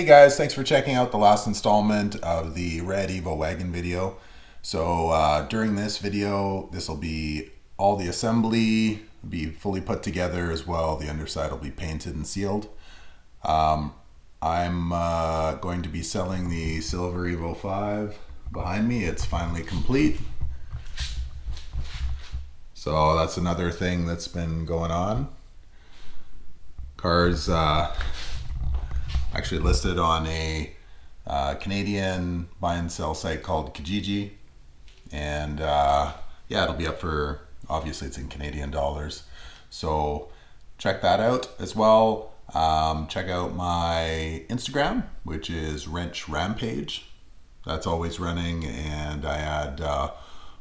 guys, thanks for checking out the last installment of the Red Evo Wagon video. So during this video, this will be all the assembly, be fully put together as well. The underside will be painted and sealed. I'm going to be selling the silver Evo 5 behind me. It's finally complete. So that's another thing that's been going on. Car's actually listed on a Canadian buy and sell site called Kijiji, and yeah, it'll be up for, obviously it's in Canadian dollars, so check that out as well. Check out my Instagram, which is Wrench Rampage. That's always running, and I add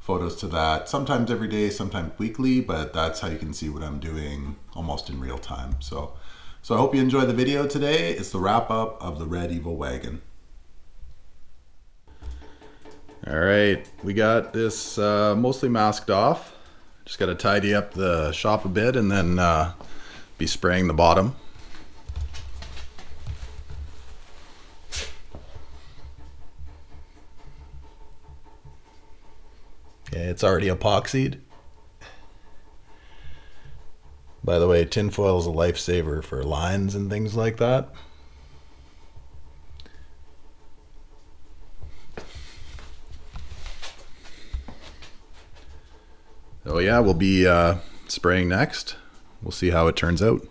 photos to that sometimes every day, sometimes weekly, but that's how you can see what I'm doing almost in real time. So I hope you enjoy the video today. It's the wrap up of the Red Evo Wagon. All right, we got this mostly masked off. Just got to tidy up the shop a bit and then be spraying the bottom. Okay, it's already epoxied. By the way, tinfoil is a lifesaver for lines and things like that. So yeah, we'll be spraying next. We'll see how it turns out.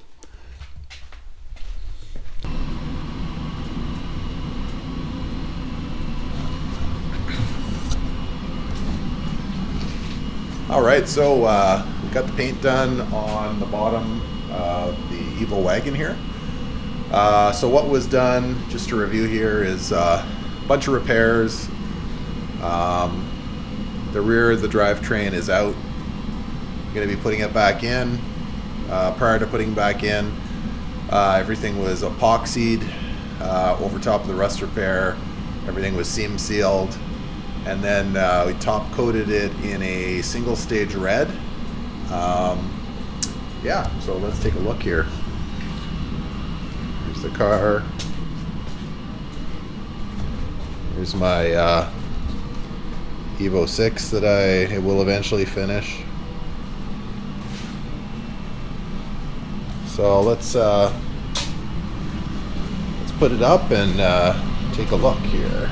All right, so we got the paint done on the bottom of the Evo Wagon here. So what was done, just to review here, is a bunch of repairs. The rear of the drivetrain is out. I'm going to be putting it back in. Prior to putting back in, everything was epoxied over top of the rust repair. Everything was seam sealed. And then we top coated it in a single stage red. Yeah, so let's take a look here. Here's the car. Here's my Evo 6 that I will eventually finish. So let's put it up and take a look here.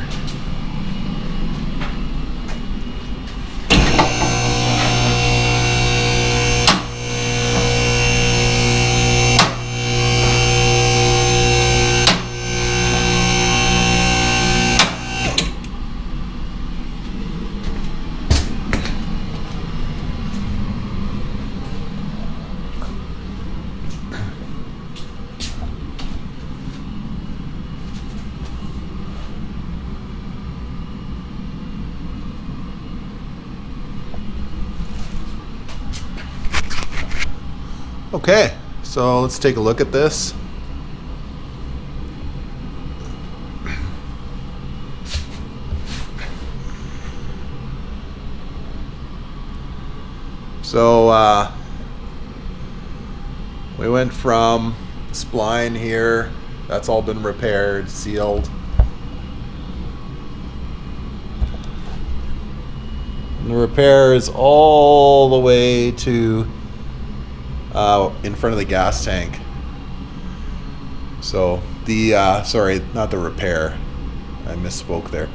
Okay, so let's take a look at this. So we went from spline here, that's all been repaired, sealed. And the repair is all the way to in front of the gas tank. So the sorry, not the repair, I misspoke there.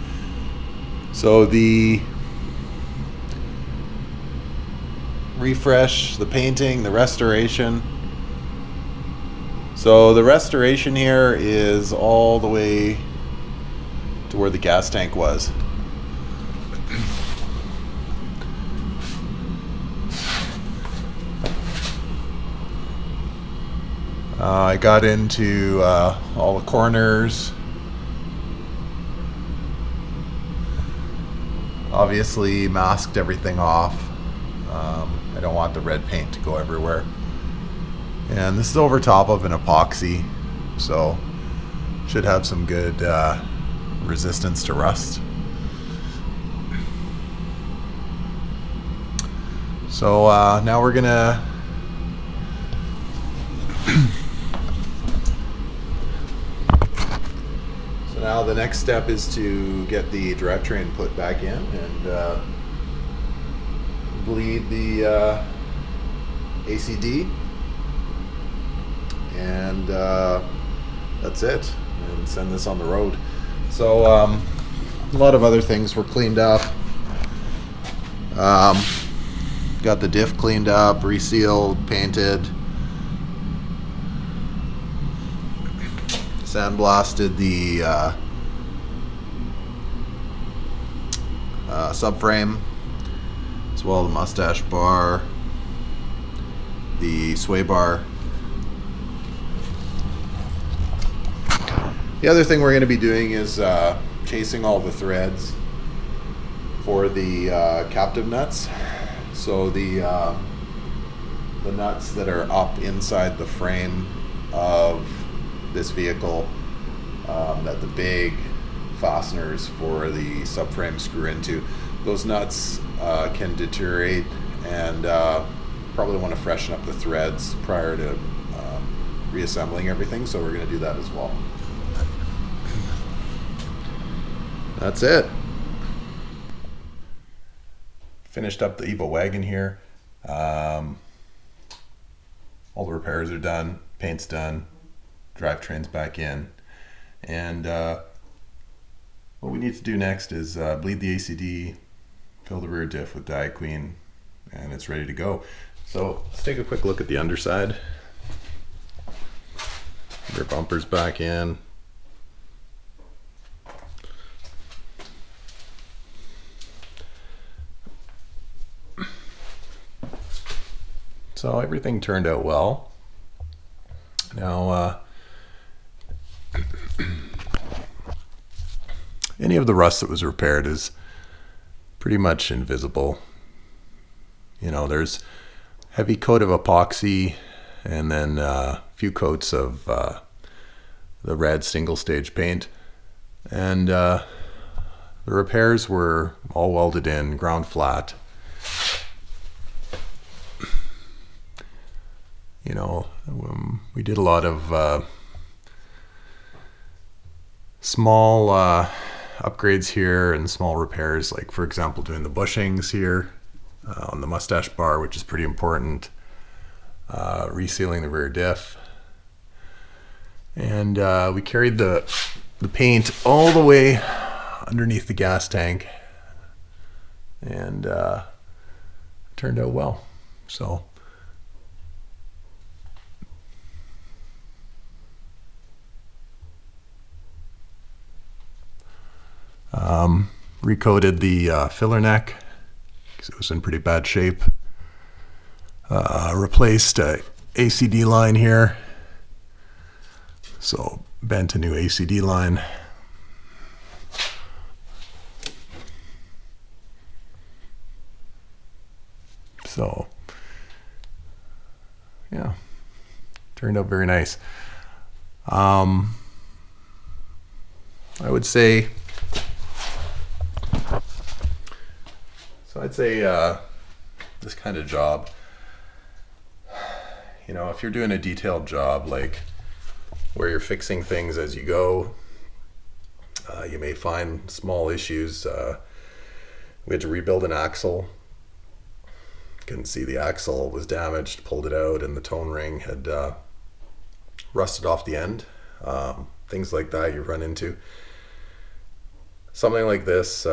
So the refresh, the painting, the restoration. So the restoration here is all the way to where the gas tank was. I got into all the corners. Obviously masked everything off. I don't want the red paint to go everywhere. And this is over top of an epoxy, so should have some good resistance to rust. So now we're gonna So now the next step is to get the drivetrain put back in and bleed the ACD, and that's it, and send this on the road. So a lot of other things were cleaned up. Got the diff cleaned up, resealed, painted, sandblasted the subframe, as well as the mustache bar, the sway bar. The other thing we're going to be doing is chasing all the threads for the captive nuts. So the nuts that are up inside the frame of this vehicle, that the big fasteners for the subframe screw into, those nuts can deteriorate, and probably want to freshen up the threads prior to reassembling everything, so we're going to do that as well. That's it. Finished up the Evo Wagon here. All the repairs are done, paint's done, drivetrain's back in, and what we need to do next is bleed the ACD, fill the rear diff with Diaqueen, and it's ready to go. So let's take a quick look at the underside. Rear bumper's back in. So everything turned out well. Now, any of the rust that was repaired is pretty much invisible. You know, there's heavy coat of epoxy, and then a few coats of the red single stage paint, and the repairs were all welded in, ground flat. You know, we did a lot of small upgrades here and small repairs, like for example doing the bushings here on the mustache bar, which is pretty important, resealing the rear diff, and we carried the paint all the way underneath the gas tank, and it turned out well. So recoated the filler neck because it was in pretty bad shape. Replaced a ACD line here, so bent a new ACD line. So yeah, turned out very nice. I would say, I'd say this kind of job, you know, if you're doing a detailed job like where you're fixing things as you go, you may find small issues. We had to rebuild an axle. Couldn't see the axle was damaged, pulled it out, and the tone ring had rusted off the end. Things like that you run into. Something like this,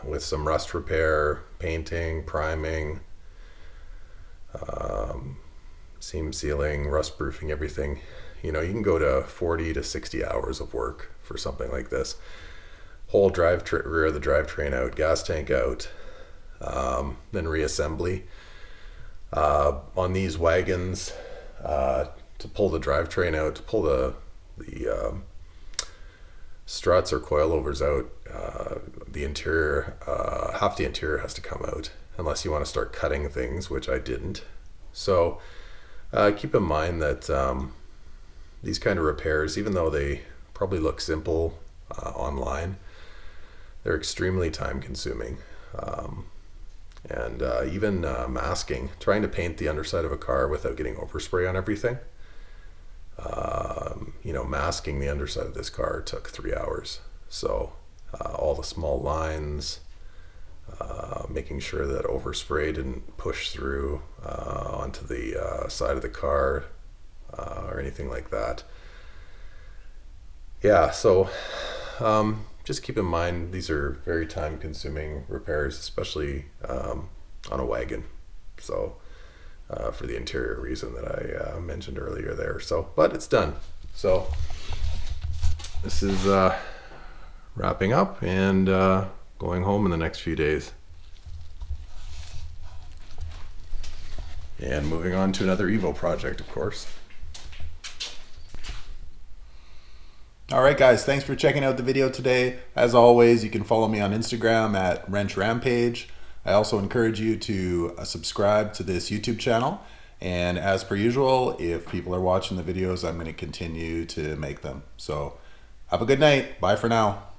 with some rust repair, painting, priming, seam sealing, rust proofing, everything, you know, you can go to 40 to 60 hours of work for something like this. Whole rear of the drivetrain out, gas tank out, then reassembly. On these wagons, to pull the drivetrain out, to pull the struts or coilovers out, the interior, half the interior has to come out, unless you want to start cutting things, which I didn't. So keep in mind that these kind of repairs, even though they probably look simple online, they're extremely time consuming. And even masking, trying to paint the underside of a car without getting overspray on everything. masking the underside of this car took 3 hours. So all the small lines, making sure that overspray didn't push through onto the side of the car or anything like that. Yeah, so just keep in mind these are very time-consuming repairs, especially on a wagon. So for the interior reason that I mentioned earlier there. So, but it's done. So this is wrapping up and going home in the next few days. And moving on to another Evo project, of course. All right, guys, thanks for checking out the video today. As always, you can follow me on Instagram at Wrench Rampage. I also encourage you to subscribe to this YouTube channel. And as per usual, if people are watching the videos, I'm going to continue to make them. So have a good night. Bye for now.